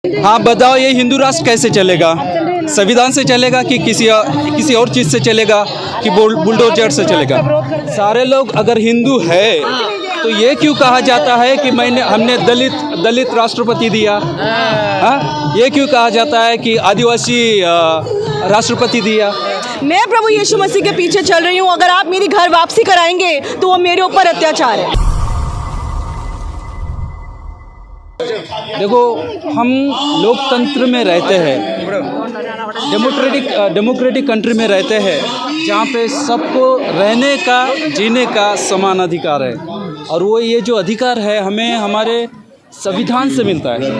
हाँ बताओ, ये हिंदू राष्ट्र कैसे चलेगा? संविधान से चलेगा कि किसी और चीज़ से चलेगा कि बुलडोजर से चलेगा? सारे लोग अगर हिंदू है तो ये क्यों कहा जाता है कि हमने दलित राष्ट्रपति दिया? हाँ, ये क्यों कहा जाता है कि आदिवासी राष्ट्रपति दिया? मैं प्रभु यीशु मसीह के पीछे चल रही हूँ। अगर आप मेरी घर वापसी कराएंगे तो वो मेरे ऊपर अत्याचार है। देखो, हम लोकतंत्र में रहते हैं, डेमोक्रेटिक कंट्री में रहते हैं, जहाँ पे सबको रहने का, जीने का समान अधिकार है। और वो ये जो अधिकार है हमें हमारे संविधान से मिलता है।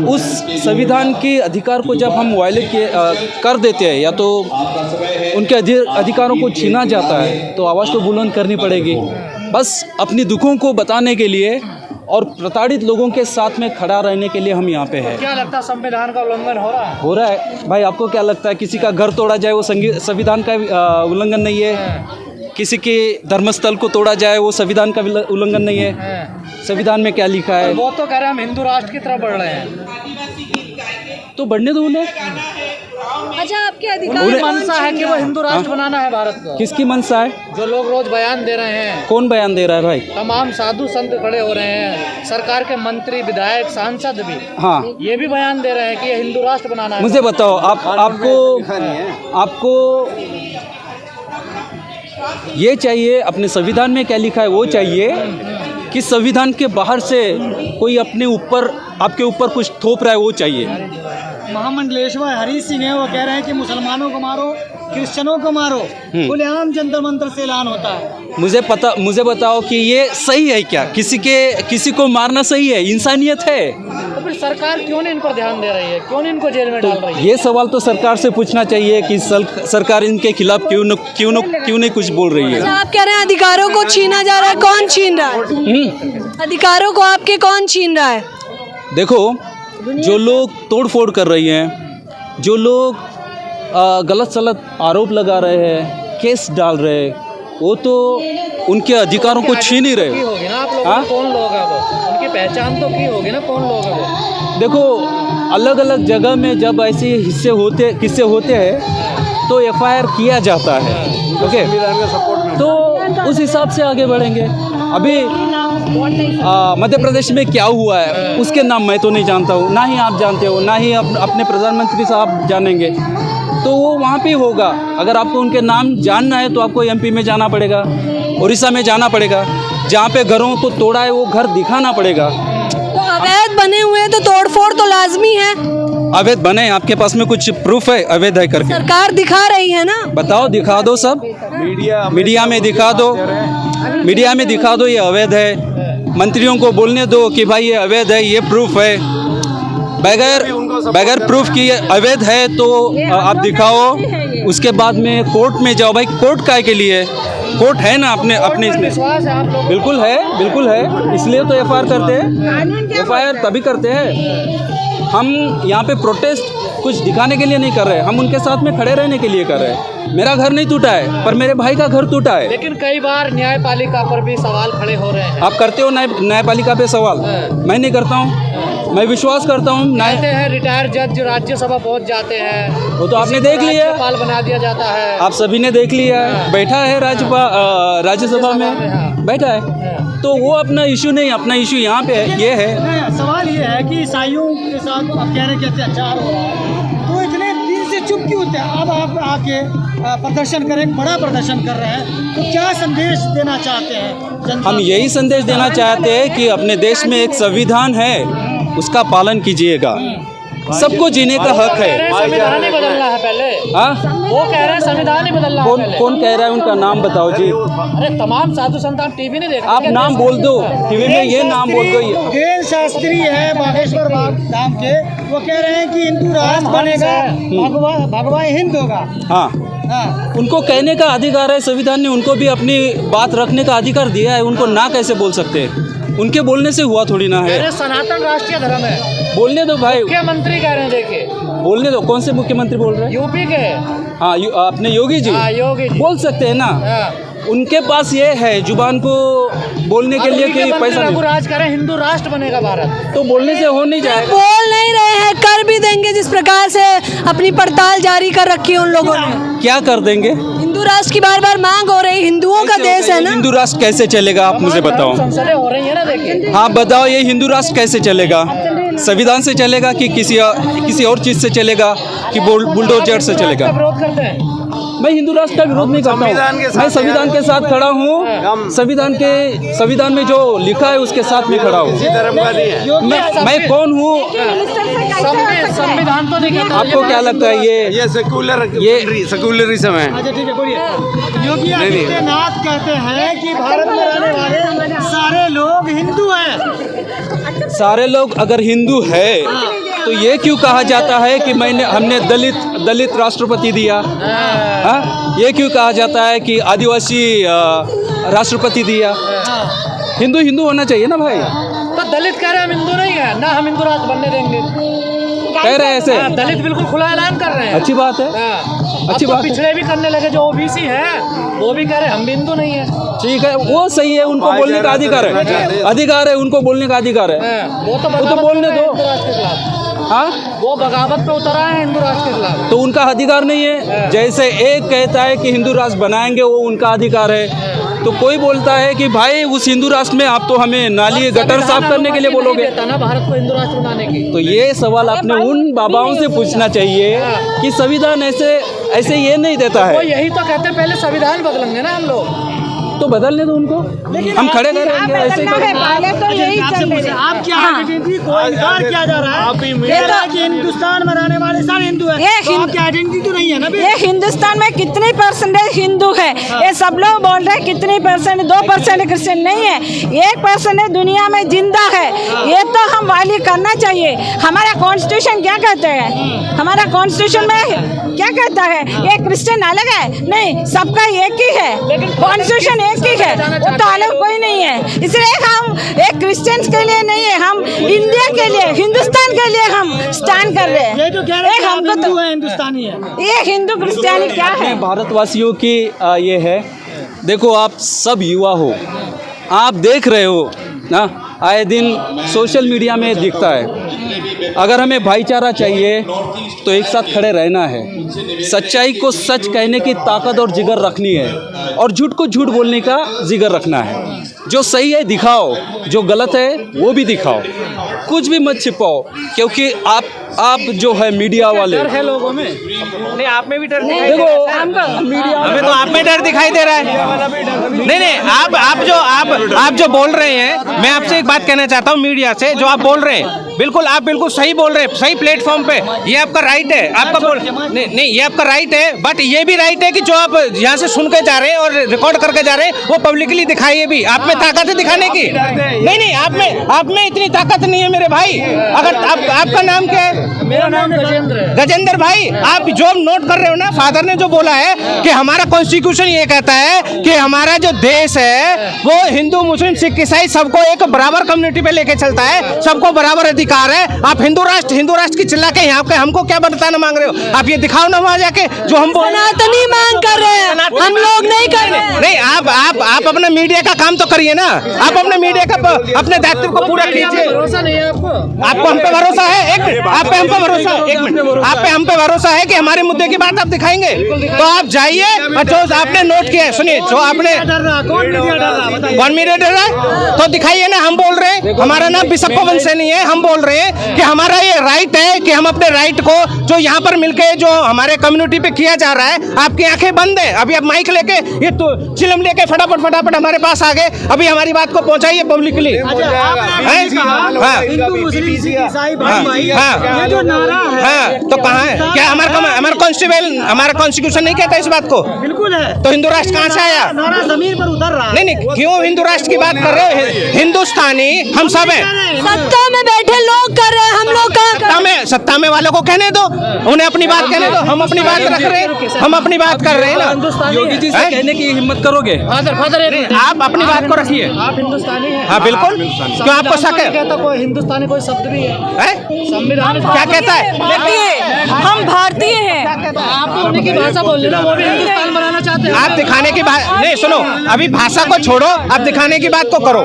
उस संविधान के अधिकार को जब हम वायलेट कर देते हैं या तो उनके अधिकारों को छीना जाता है तो आवाज़ तो बुलंद करनी पड़ेगी। बस अपनी दुखों को बताने के लिए और प्रताड़ित लोगों के साथ में खड़ा रहने के लिए हम यहाँ पे हैं। क्या लगता है संविधान का उल्लंघन हो रहा है? भाई, आपको क्या लगता है किसी का घर तोड़ा जाए वो संविधान का उल्लंघन नहीं है? किसी के धर्मस्थल को तोड़ा जाए वो संविधान का उल्लंघन नहीं है? संविधान में क्या लिखा है? वो तो कह रहे हैं हम हिंदू राष्ट्र की तरफ बढ़ रहे हैं, तो बढ़ने दो उन्हें। अच्छा, आपके अधिकार मंशा है कि वो हिंदू राष्ट्र बनाना है भारत को। किसकी मंशा है? जो लोग रोज बयान दे रहे हैं। कौन बयान दे रहा है भाई? तमाम साधु संत खड़े हो रहे हैं, सरकार के मंत्री, विधायक, सांसद भी। हाँ, ये भी बयान दे रहे हैं कि ये हिंदू राष्ट्र बनाना है। मुझे बताओ, आपको ये चाहिए, अपने संविधान में क्या लिखा है वो चाहिए कि संविधान के बाहर से कोई आपके ऊपर कुछ थोप रहा है वो चाहिए? महामंडलेश्वर हरी सिंह है, वो कह रहे हैं कि मुसलमानों को मारो, क्रिश्चियनों को मारो, खुलेआम जंतर मंतर से ऐलान होता है। मुझे बताओ कि ये सही है क्या? किसी को मारना सही है? इंसानियत है? तो फिर सरकार क्यों नहीं इन पर ध्यान दे रही है? क्यों नहीं इनको जेल में डाल रही है? ये सवाल तो सरकार से पूछना चाहिए कि सरकार इनके खिलाफ क्यों नहीं कुछ बोल रही है? आप कह रहे हैं अधिकारों को छीना जा रहा है, कौन छीन रहा है? अधिकारों को आपके कौन छीन रहा है? देखो, जो लोग तोड़फोड़ कर रही हैं, जो लोग गलत सलत आरोप लगा रहे हैं, केस डाल रहे हैं, वो तो उनके अधिकारों को छीन ही रहे। होगी ना आप लोगों को, कौन लोग है वो? उनकी पहचान तो की होगी ना, कौन लोग है वो? देखो, अलग अलग जगह में जब ऐसे किस्से होते हैं तो एफआईआर किया जाता है, ओके, तो उस हिसाब से आगे बढ़ेंगे। अभी मध्य प्रदेश में क्या हुआ है उसके नाम मैं तो नहीं जानता हूँ, ना ही आप जानते हो, ना ही अपने प्रधानमंत्री साहब जानेंगे, तो वो वहाँ पे होगा। अगर आपको उनके नाम जानना है तो आपको एमपी में जाना पड़ेगा, उड़ीसा में जाना पड़ेगा, जहाँ पे घरों को तोड़ा है वो घर दिखाना पड़ेगा। तो अवैध बने हुए हैं तो तोड़फोड़ तो लाजमी है। अवैध बने, आपके पास में कुछ प्रूफ है अवैध है करके? सरकार दिखा रही है ना। बताओ, दिखा दो, सब मीडिया में दिखा दो, ये अवैध है। मंत्रियों को बोलने दो कि भाई ये अवैध है, ये प्रूफ है। बगैर प्रूफ की ये अवैध है तो आप दिखाओ, उसके बाद में कोर्ट में जाओ। भाई, कोर्ट काय के लिए? कोर्ट है ना अपने इसमें। विश्वास है आप लोगों को? बिल्कुल है, इसलिए तो एफआईआर करते हैं। एफआईआर तभी करते हैं। हम यहाँ पे प्रोटेस्ट कुछ दिखाने के लिए नहीं कर रहे, हम उनके साथ में खड़े रहने के लिए कर रहे हैं। मेरा घर नहीं टूटा है, पर मेरे भाई का घर टूटा है। लेकिन कई बार न्यायपालिका पर भी सवाल खड़े हो रहे हैं। आप करते हो न्यायपालिका पे सवाल? मैं नहीं करता हूँ। मैं विश्वास करता हूँ कहते हैं रिटायर्ड जज राज्यसभा पहुँच जाते हैं, वो तो आपने देख लिया, राज्यपाल बना दिया जाता है। आप सभी ने देख लिया है, बैठा है राज्यसभा में बैठा है, तो वो अपना इशू नहीं, अपना इशू यहाँ पे है। ये है सवाल ये है कि ईसाइयों के साथ आप कह रहे हैं कि अत्याचार हो रहा है, तो इतने दिन से चुप क्यों होते हैं? अब आप आके प्रदर्शन करें, बड़ा प्रदर्शन कर रहे हैं, तो क्या संदेश देना चाहते हैं जनता? हम यही संदेश देना चाहते हैं कि अपने देश में एक संविधान है, उसका पालन कीजिएगा। सबको जीने का हक है। संविधान ही बदलना है पहले। हाँ, वो कह रहे हैं संविधान ही बदलना है पहले। कौन कह रहा है? उनका नाम बताओ जी। अरे तमाम साधु संत, आप टीवी नहीं देखते? आप नाम बोल दो, टीवी में ये नाम बोल दो। गेल शास्त्री है बागेश्वर धाम के, वो कह रहे हैं कि हिंदू राष्ट्र बनेगा, भगवा हिंद होगा। हाँ, उनको कहने का अधिकार है, संविधान ने उनको भी अपनी बात रखने का अधिकार दिया है। उनको ना कैसे बोल सकते हैं? उनके बोलने से हुआ थोड़ी ना है। सनातन राष्ट्रीय धर्म है। बोलने दो भाई। मुख्यमंत्री कह रहे हैं, देखिए, बोलने दो। कौन से मुख्यमंत्री बोल रहे हैं? यूपी के। हाँ, अपने योगी जी। योगी जी बोल सकते हैं ना। उनके पास ये है जुबान को बोलने के लिए कि पैसा रघु नहीं, राज करें, हिंदू राष्ट्र बनेगा भारत। तो बोलने से हो नहीं जाएगा। बोल नहीं रहे हैं, कर भी देंगे जिस प्रकार से अपनी पड़ताल जारी कर रखी है उन लोगों ने। क्या कर देंगे? हिंदू राष्ट्र की बार बार मांग हो रही, हिंदुओं का देश है ना। हिंदू राष्ट्र कैसे चलेगा आप मुझे बताओ। संसदें हो रही है ना, देखिए। हाँ बताओ, ये हिंदू राष्ट्र कैसे चलेगा? संविधान से चलेगा कि किसी और चीज़ से चलेगा कि बुलडोजर से चलेगा? विरोध करते हैं। मैं हिंदू राष्ट्र का विरोध नहीं करता हूँ, मैं संविधान के साथ खड़ा हूँ। संविधान में जो लिखा है उसके साथ में खड़ा हूँ। मैं कौन हूँ? संविधान तो देखिए, आपको क्या लगता है ये सेकुलरिज्म है? अच्छा ठीक है, बोलिए। योगी आदित्यनाथ कहते हैं कि भारत में रहने वाले सारे लोग हिंदू हैं। सारे लोग अगर हिंदू है तो ये क्यों कहा जाता है कि हमने दलित राष्ट्रपति दिया? हाँ, ये क्यों कहा जाता है कि आदिवासी राष्ट्रपति दिया? हिंदू होना चाहिए ना भाई। तो दलित कह रहे हैं हम हिंदू नहीं है ना, हम हिंदू राष्ट्र बनने देंगे, कह रहे हैं ऐसे। दलित बिल्कुल खुला ऐलान कर रहे हैं। अच्छी बात है, अच्छी बात है। पिछड़े भी करने लगे, जो ओबीसी है वो भी कह रहे हैं हम भी हिंदू नहीं है। ठीक है, वो सही है, उनको बोलने का अधिकार है, उनको बोलने का अधिकार है। वो तो बोलने दो। हिंदू राष्ट्र के खिलाफ। हाँ, वो बगावत पे उतरा है हिंदू राष्ट्र के खिलाफ। तो उनका अधिकार नहीं है। जैसे एक कहता है कि हिंदू राष्ट्र बनाएंगे, वो उनका अधिकार है। तो कोई बोलता है कि भाई उस हिंदू राष्ट्र में आप तो हमें नाली गटर साफ करने के लिए बोलोगे ना भारत को हिंदू राष्ट्र बनाने की। तो ये सवाल आपने उन बाबाओं से पूछना चाहिए कि संविधान ऐसे ये नहीं देता वो है। यही तो कहते हैं, पहले संविधान बदलेंगे ना हम लोग, तो बदलने दो उनको, हम खड़े रहेंगे ऐसे ही करेंगे। पहले तो यही चल रही है। आप क्या आइडेंटिटी को इनकार किया जा रहा है? ये तो कि हिंदुस्तान में रहने वाले सारे हिंदू हैं। तो आपकी आइडेंटिटी तो नहीं है ना? ये हिंदुस्तान में कितनी परसेंटेज हिंदू है? ये सब लोग बोल रहे हैं कितनी परसेंट, 2% क्रिश्चियन नहीं है, 1% दुनिया में जिंदा है। ये तो हम वाली करना चाहिए। हमारा कॉन्स्टिट्यूशन क्या कहते हैं? हमारा कॉन्स्टिट्यूशन में क्या कहता है? ये क्रिश्चियन अलग है? नहीं, सबका एक ही है, कॉन्स्टिट्यूशन एक ही है, वो तो अलग कोई नहीं है। इसलिए हम एक क्रिश्चियंस के लिए नहीं है, हम इंडिया के लिए, हिंदुस्तान के लिए हम स्टैंड कर रहे हैं। ये तो कह रहे हैं हमको हिंदू तो है, हिंदुस्तानी है। ये हिंदू क्रिश्चियनी क्या है? भारतवासियों की ये है, देखो आप सब युवा हो, आप देख रहे हो ना, आए दिन सोशल मीडिया में दिखता है। अगर हमें भाईचारा चाहिए तो एक साथ खड़े रहना है, सच्चाई को सच कहने की ताकत और जिगर रखनी है, और झूठ को झूठ बोलने का जिगर रखना है। जो सही है दिखाओ, जो गलत है वो भी दिखाओ, कुछ भी मत छिपाओ, क्योंकि आप जो है मीडिया वाले, डर है लोगों में। नहीं, आप में भी डर दिखाई देखो दे रहा है। मीडिया हमें तो आप में डर दिखाई दे रहा है। नहीं, आप जो बोल रहे हैं, मैं आपसे एक बात कहना चाहता हूँ मीडिया से, जो आप बोल रहे हैं आप बिल्कुल सही बोल रहे हैं, सही प्लेटफॉर्म पे, ये आपका राइट है, आपका बोल नहीं, ये आपका राइट है, बट ये भी राइट है कि जो आप यहाँ से सुन के जा रहे हैं और रिकॉर्ड करके जा रहे हैं वो पब्लिकली दिखाइए भी। आप में ताकत है दिखाने की? नहीं, आप में इतनी ताकत नहीं है मेरे भाई। अगर आपका नाम क्या है? मेरा नाम गजेंद्र है। गजेंद्र भाई, आप जो नोट कर रहे हो ना, फादर ने जो बोला है कि हमारा कॉन्स्टिट्यूशन ये कहता है कि हमारा जो देश है वो हिंदू मुस्लिम सिख ईसाई सबको एक बराबर कम्युनिटी पे लेके चलता है, सबको बराबर अधिकार है। आप हिंदू राष्ट्र की चिल्ला के यहाँ पे हमको क्या बताना मांग रहे हो? आप ये दिखाओ ना वहाँ जाके जो हम सनातनी मांग कर रहे हैं, हम लोग नहीं कर रहे हैं। नहीं, आप अपना मीडिया का काम तो करिए ना, आप अपने मीडिया का अपने दायित्व को पूरा कीजिए। भरोसा नहीं है आपको हम पे भरोसा है? एक मिनट, आप पे हम पे भरोसा है? एक मिनट, आप पे हम पे भरोसा है कि हमारे मुद्दे की बात आप दिखाएंगे? तो आप जाइए, और जो आपने नोट किया है, सुनिए, जो आपने कौन मीडिया डर रहा है तो दिखाइए ना। हम बोल रहे हैं, हमारा नाम बिशप पवन सैनी है, हम बोल रहे हैं कि हमारा ये राइट है कि हम अपने राइट को जो यहाँ पर मिलके जो हमारे कम्युनिटी पे किया जा रहा है, आपकी आंखें बंद है। अभी आप माइक लेके ये तो चिलम लेके फटाफट हमारे पास आ गए, अभी हमारी बात को पहुंचाइए पब्लिकली। जो नारा है तो कहाँ है? क्या हमारा कॉन्स्टिट्यूशन नहीं कहता इस बात को? बिल्कुल है। तो हिंदू राष्ट्र कहाँ से आया? नारा जमीन पर उतर रहा है। नहीं, क्यों हिंदू राष्ट्र की बात कर रहे हो? हिंदुस्तानी हम सब हैं। सत्ता में बैठे लोग कर रहे हैं, हम लोग कहाँ? सत्ता में वालों को कहने दो, उन्हें अपनी बात कहने दो, हम अपनी बात रख रहे हैं, हम अपनी बात कर रहे हैं ना। योगी जी से कहने की हिम्मत करोगे? फादर आप अपनी बात को रखिए। आप हिंदुस्तानी हैं? हाँ बिल्कुल, क्यों आपको शक है? कहता कोई हिंदुस्तानी कोई शब्द भी है? संविधान क्या कहता है? हम भारतीय हैं। आपको उनकी भाषा बोल रहे ना, वो भी हिंदुस्तान बनाना चाहते हैं। आप दिखाने की बात नहीं, सुनो, अभी भाषा को छोड़ो, आप दिखाने की बात को करो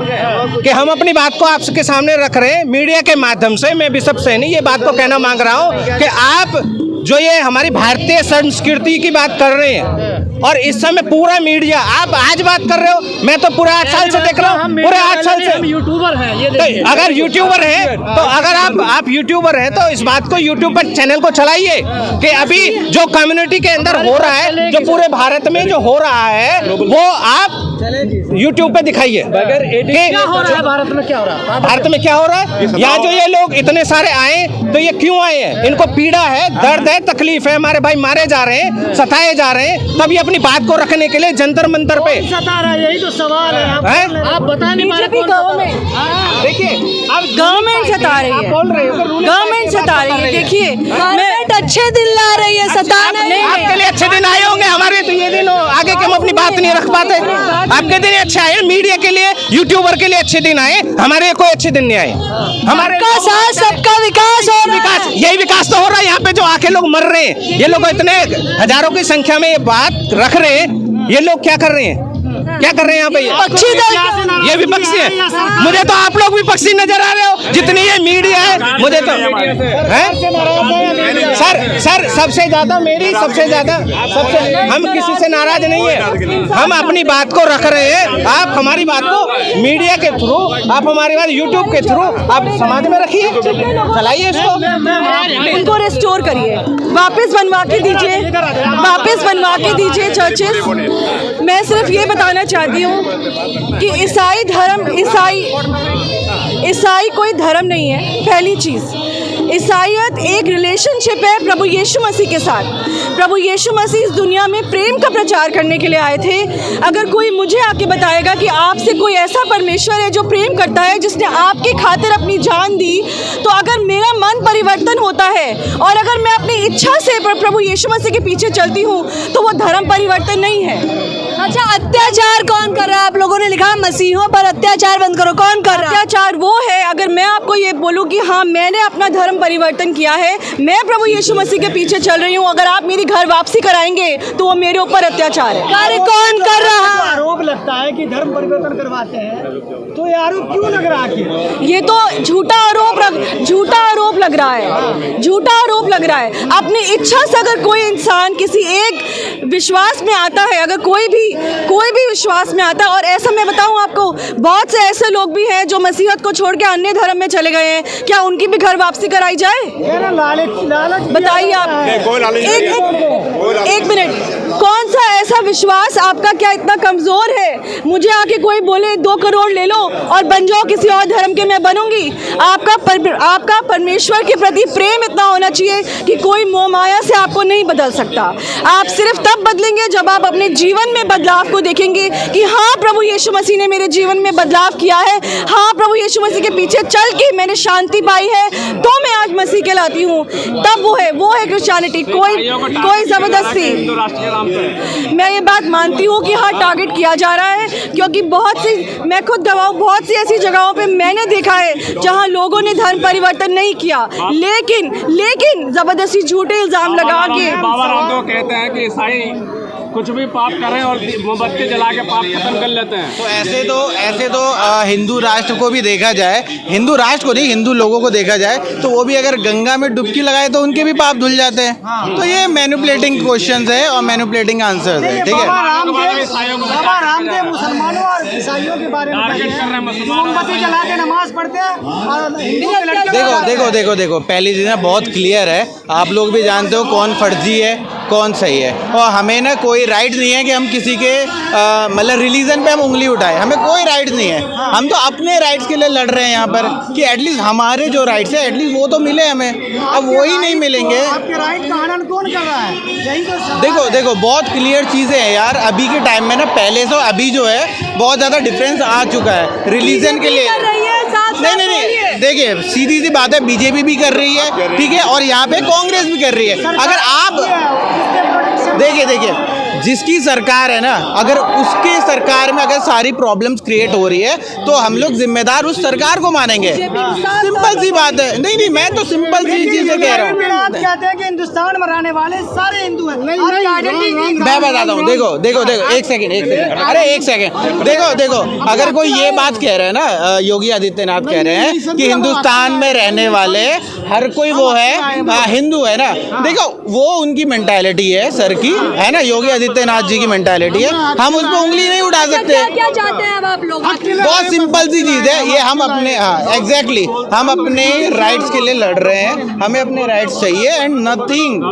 कि हम अपनी बात को आपके सामने रख रहे हैं मीडिया के माध्यम से। मैं बिशप सैनी ये बात को कहना मांग रहा हूँ कि आप जो ये हमारी भारतीय संस्कृति की बात कर रहे हैं और इस समय पूरा मीडिया, आप आज बात कर रहे हो, मैं तो पूरा 8 साल से देख रहा हूँ, पूरे 8 साल से। हम यूट्यूबर हैं, ये देखिए। तो अगर यूट्यूबर है तो अगर आप यूट्यूबर हैं तो इस बात को यूट्यूब पर चैनल को चलाइए कि अभी जो कम्युनिटी के अंदर हो रहा है, जो पूरे भारत में जो हो रहा है, वो आप यूट्यूब पे दिखाइए। क्या हो रहा है भारत में, क्या हो रहा है? भारत में क्या हो रहा है? यहाँ जो ये लोग इतने सारे आए तो ये क्यों आए हैं? इनको पीड़ा है, दर्द है, तकलीफ है, हमारे भाई मारे जा रहे हैं, सताए जा रहे हैं, तब ये अपनी बात को रखने के लिए जंतर मंतर पे सता रहा है, यही तो सवाल है। आप बता नहीं पा रहे बीजेपी कौन सा गवर्नमेंट देखिए आप गवर्नमेंट सता रही है, बोल रहे हो गवर्नमेंट सता रही है। देखिए गवर्नमेंट अच्छे दिन ला रही है, सताने नहीं। आपके लिए अच्छे दिन आए होंगे, हमारे तो ये दिन आगे के हम अपनी बात नहीं रख पाते। आपके दिन अच्छे आए, मीडिया के लिए, यूट्यूबर के लिए अच्छे दिन आए, हमारे कोई अच्छे दिन नहीं आए। हमारे सबका साथ सबका विकास हो रहा है। यही विकास तो हो रहा है। यहाँ पे जो आके लोग मर रहे हैं, ये लोग इतने हजारों की संख्या में ये बात रख रहे हैं, ये लोग क्या कर रहे हैं? क्या कर रहे हैं यहाँ पे? पक्षी दल ये विपक्षी है। मुझे तो आप लोग विपक्षी नजर आ रहे हो, जितनी ये मीडिया है। मुझे तो है सर सबसे ज्यादा मेरी, सबसे ज्यादा हम किसी से नाराज नहीं है। हम अपनी बात को रख रहे हैं। आप हमारी बात को मीडिया के थ्रू, आप हमारी बात यूट्यूब के थ्रू आप समाज में रखिए, चलाइए इसको, इनको रिस्टोर करिए, वापस बनवा के दीजिए, वापस बनवा के दीजिए चर्चेस। मैं सिर्फ ये बताना चाहती हूँ कि ईसाई कोई धर्म नहीं है। पहली चीज़, ईसाईयत एक रिलेशनशिप है प्रभु यीशु मसीह के साथ। प्रभु यीशु मसीह इस दुनिया में प्रेम का प्रचार करने के लिए आए थे। अगर कोई मुझे आके बताएगा कि आपसे कोई ऐसा परमेश्वर है जो प्रेम करता है, जिसने आपकी खातिर अपनी जान दी, तो अगर मेरा मन परिवर्तन होता है और अगर मैं अपनी इच्छा से प्रभु यीशु मसीह के पीछे चलती हूँ, तो वो धर्म परिवर्तन नहीं है। अच्छा, अत्याचार कौन कर रहा है? आप लोगों ने लिखा मसीहों पर अत्याचार बंद करो, कौन कर रहा है? अत्याचार वो है, अगर मैं आपको ये बोलूँ कि हाँ मैंने अपना धर्म परिवर्तन किया है, मैं प्रभु यीशु मसीह के पीछे चल रही हूँ, अगर आप मेरी घर वापसी कराएंगे तो वो मेरे ऊपर अत्याचार है। कार्य कौन कर रहा है? आरोप लगता है कि धर्म परिवर्तन करवाते हैं, तो ये आरोप क्यों लग रहा है? ये तो झूठा आरोप लग रहा है, झूठा आरोप लग रहा है। अपनी इच्छा से अगर कोई इंसान किसी एक विश्वास में आता है, अगर कोई भी विश्वास में आता है, और ऐसा मैं बताऊं आपको, बहुत से ऐसे लोग भी हैं जो मसीहत को छोड़ के अन्य धर्म में चले गए हैं, क्या उनकी भी घर वापसी कराई जाए? बताइए आप। एक मिनट, कौन सा ऐसा विश्वास आपका क्या इतना कमजोर है? मुझे आके कोई बोले 2 करोड़ ले लो और बन जाओ किसी और धर्म के, मैं बनूंगी? आपका परमेश्वर के प्रति प्रेम इतना होना चाहिए कि कोई मोह माया से आपको नहीं बदल सकता। आप सिर्फ तब बदलेंगे जब आप अपने जीवन में बदलाव को देखेंगे कि हाँ प्रभु यीशु मसीह ने मेरे जीवन में बदलाव किया है, हाँ प्रभु यीशु मसीह के पीछे चल के मैंने शांति पाई है, तो मैं आज मसीह कहलाती हूँ। तब वो है क्रिश्चियनिटी। कोई जबरदस्ती, मैं ये बात मानती हूँ कि हाँ टारगेट किया जा रहा है, क्योंकि मैं खुद गवाह, बहुत सी ऐसी जगहों पे मैंने देखा है जहाँ लोगों ने धर्म परिवर्तन नहीं किया, लेकिन जबरदस्ती झूठे इल्जाम लगा के। बाबा रामदेव कहते हैं कि ईसाई कुछ भी पाप करें और मोमबत्ती जला के पाप खत्म कर लेते हैं। तो ऐसे तो हिंदू राष्ट्र को भी देखा जाए, हिंदू राष्ट्र को नहीं, हिंदू लोगों को देखा जाए तो वो भी अगर गंगा में डुबकी लगाए तो उनके भी पाप धुल जाते हैं। तो ये मैनिपुलेटिंग क्वेश्चंस है और मैनिपुलेटिंग आंसर्स है, ठीक है। बाबा रामदेव मुसलमानों और ईसाइयों के बारे में मोमबत्ती जला के नमाज पढ़ते हैं और हिंदू के लड़के। देखो पहली चीज़ ना बहुत क्लियर है, आप लोग भी जानते हो कौन फर्जी है कौन सही है, और हमें ना कोई राइट नहीं है कि हम किसी के मतलब रिलीजन पे हम उंगली उठाएं, हमें कोई राइट नहीं है। हम तो अपने राइट्स के लिए लड़ रहे हैं यहाँ पर कि एटलीस्ट हमारे जो राइट्स है एटलीस्ट वो तो मिले हमें, अब वो ही नहीं मिलेंगे। आपके राइट का हनन कौन कर रहा है? यही तो देखो बहुत क्लियर चीज़ें हैं यार, अभी के टाइम में ना पहले से अभी जो है बहुत ज़्यादा डिफरेंस आ चुका है रिलीजन के लिए। नहीं, देखिए सीधी सी बात है, बीजेपी भी कर रही है, ठीक है, और यहाँ पे कांग्रेस भी कर रही है। अगर आप देखिए जिसकी सरकार है ना, अगर उसकी सरकार में अगर सारी प्रॉब्लम्स क्रिएट हो रही है तो हम लोग जिम्मेदार उस सरकार को मानेंगे। सिंपल सी बात है। नहीं, मैं तो सिंपल सी चीजें कह रहा हूँ। आप कहते हैं कि हिंदुस्तान में रहने वाले सारे हिंदू हैं। मैं बताता हूँ, देखो एक सेकंड, अरे एक सेकंड, देखो अगर कोई ये बात कह रहा है ना, योगी आदित्यनाथ कह रहे हैं कि हिंदुस्तान में रहने वाले हर कोई वो है हिंदू है ना, देखो वो उनकी मेंटालिटी है सर की, है ना, योगी आदित्यनाथ जी की मेंटालिटी है, हम उस पर उंगली नहीं उठा सकते। क्या चाहते हैं अब आप लोग? बहुत सिंपल सी चीज है ये, हम अपने एग्जैक्टली हम अपने राइट्स के लिए लड़ रहे हैं, हमें अपने राइट्स चाहिए एंड नथिंग।